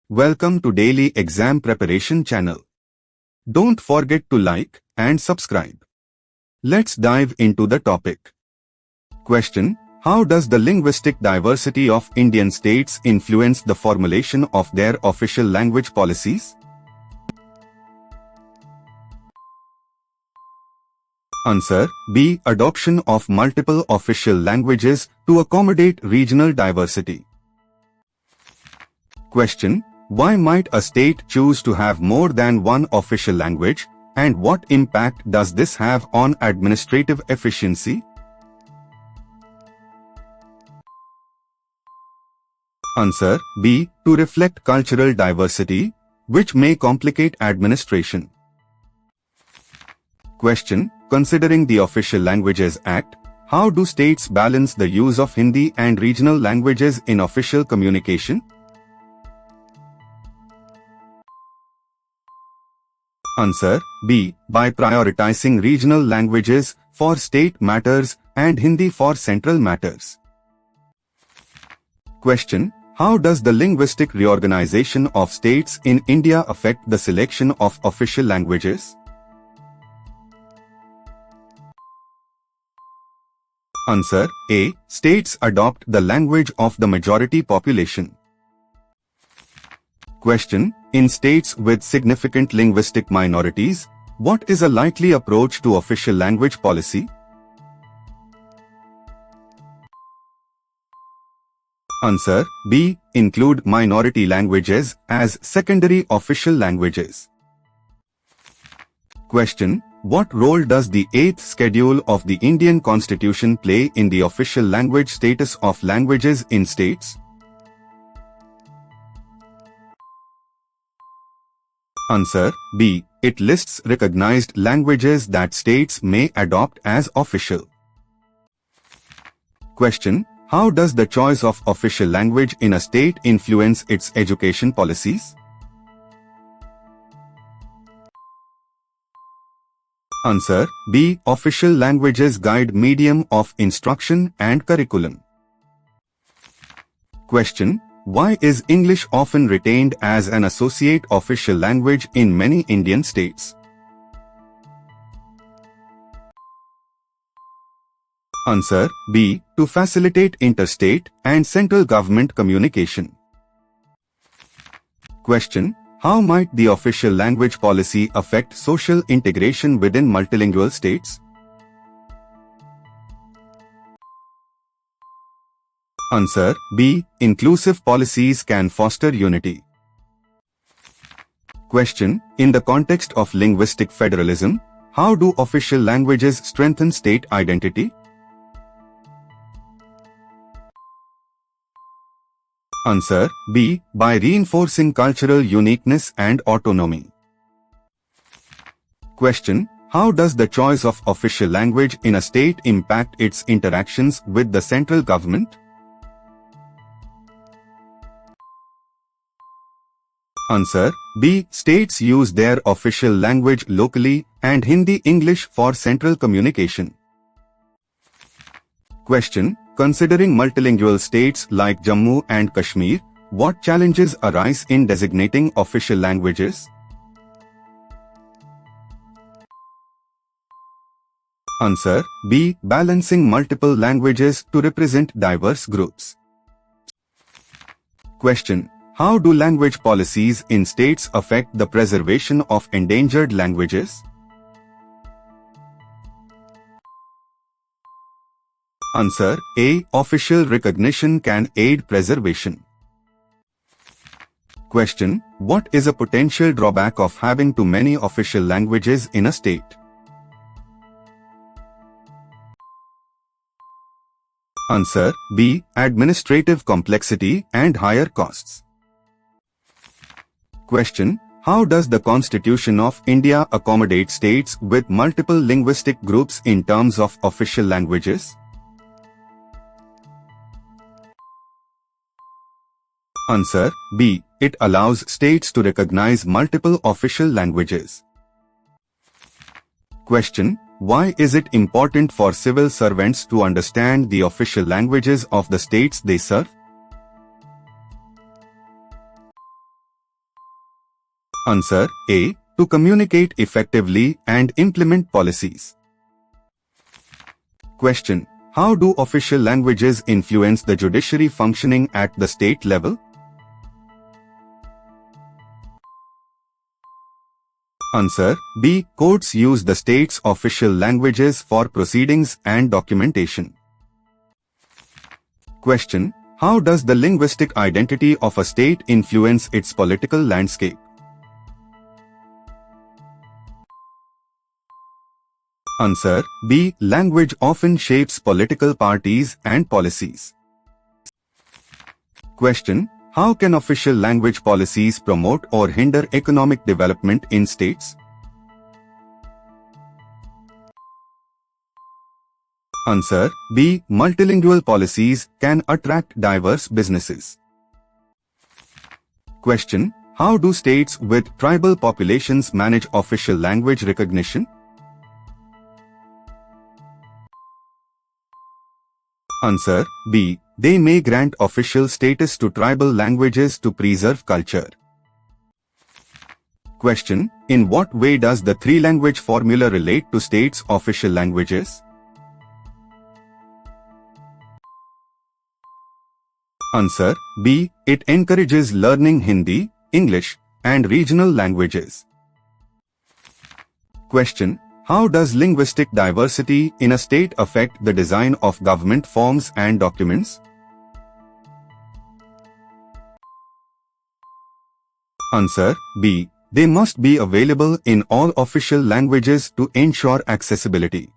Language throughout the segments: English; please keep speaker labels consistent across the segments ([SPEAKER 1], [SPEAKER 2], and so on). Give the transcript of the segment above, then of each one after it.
[SPEAKER 1] Welcome to Daily Exam Preparation channel. Don't forget to like and subscribe. Let's dive into the topic. Question: how does the linguistic diversity of Indian states influence the formulation of their official language policies? Answer: B. Adoption of multiple official languages to accommodate regional diversity. Question: why might a state choose to have more than one official language, and what impact does this have on administrative efficiency? Answer: B. To reflect cultural diversity, which may complicate administration. Question: considering the Official Languages Act, how do states balance the use of Hindi and regional languages in official communication? Answer: B. By prioritizing regional languages for state matters and Hindi for central matters. Question: how does the linguistic reorganization of states in India affect the selection of official languages? Answer: A. States adopt the language of the majority population. Question: in states with significant linguistic minorities, what is a likely approach to official language policy? Answer: B. Include minority languages as secondary official languages. Question: what role does the 8th schedule of the Indian Constitution play in the official language status of languages in states? Answer: B. It lists recognized languages that states may adopt as official. Question: how does the choice of official language in a state influence its education policies? Answer: B. Official languages guide medium of instruction and curriculum. Question: why is English often retained as an associate official language in many Indian states? Answer: B. To facilitate interstate and central government communication. Question: how might the official language policy affect social integration within multilingual states? Answer: B. Inclusive policies can foster unity. Question: in the context of linguistic federalism, how do official languages strengthen state identity? Answer: B. By reinforcing cultural uniqueness and autonomy. Question: how does the choice of official language in a state impact its interactions with the central government? Answer: B. States use their official language locally and Hindi English for central communication. Question: considering multilingual states like Jammu and Kashmir, what challenges arise in designating official languages? Answer: B. Balancing multiple languages to represent diverse groups. Question: how do language policies in states affect the preservation of endangered languages? Answer: A. Official recognition can aid preservation. Question: what is a potential drawback of having too many official languages in a state? Answer: B. Administrative complexity and higher costs. Question: how does the Constitution of India accommodate states with multiple linguistic groups in terms of official languages? Answer: B. It allows states to recognize multiple official languages. Question: why is it important for civil servants to understand the official languages of the states they serve? Answer A. To communicate effectively and implement policies. Question. How do official languages influence the judiciary functioning at the state level? Answer B. Courts use the state's official languages for proceedings and documentation. Question. How does the linguistic identity of a state influence its political landscape? Answer B. Language often shapes political parties and policies. Question. How can official language policies promote or hinder economic development in states? Answer B. Multilingual policies can attract diverse businesses. Question. How do states with tribal populations manage official language recognition? Answer B. They may grant official status to tribal languages to preserve culture. Question. In what way does the three-language formula relate to states' official languages? Answer B. It encourages learning Hindi, English, and regional languages. Question. How does linguistic diversity in a state affect the design of government forms and documents? Answer B. They must be available in all official languages to ensure accessibility.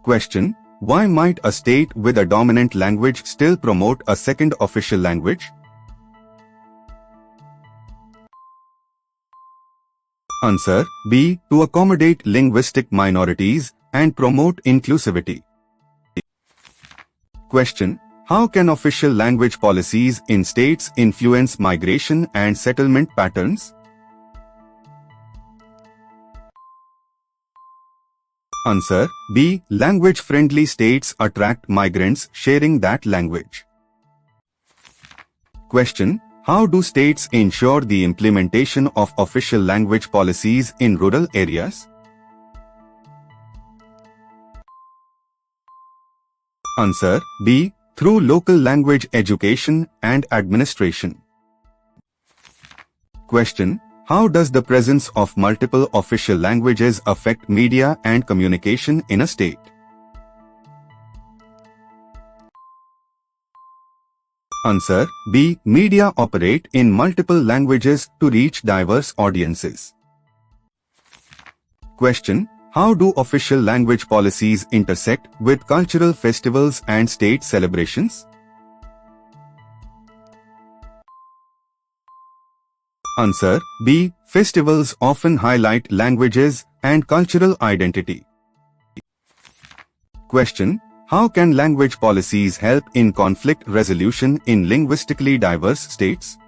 [SPEAKER 1] Question. Why might a state with a dominant language still promote a second official language? Answer B. To accommodate linguistic minorities and promote inclusivity. Question. How can official language policies in states influence migration and settlement patterns? Answer B. Language-friendly states attract migrants sharing that language. Question. How do states ensure the implementation of official language policies in rural areas? Answer B. Through local language education and administration. Question. How does the presence of multiple official languages affect media and communication in a state? Answer B. Media operate in multiple languages to reach diverse audiences. Question. How do official language policies intersect with cultural festivals and state celebrations? Answer B. Festivals often highlight languages and cultural identity. Question. How can language policies help in conflict resolution in linguistically diverse states?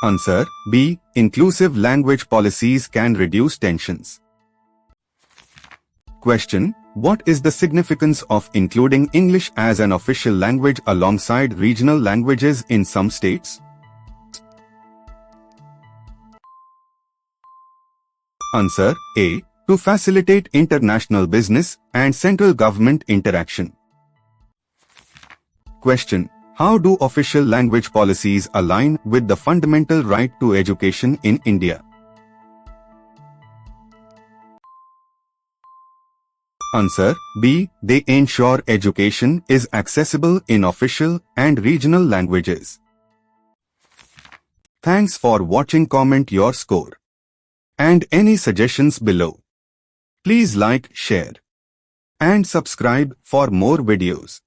[SPEAKER 1] Answer B. Inclusive language policies can reduce tensions. Question. What is the significance of including English as an official language alongside regional languages in some states? Answer A. To facilitate international business and central government interaction. Question. How do official language policies align with the fundamental right to education in India? Answer B. They ensure education is accessible in official and regional languages. Thanks for watching. Comment your score and any suggestions below. Please like, share, and subscribe for more videos.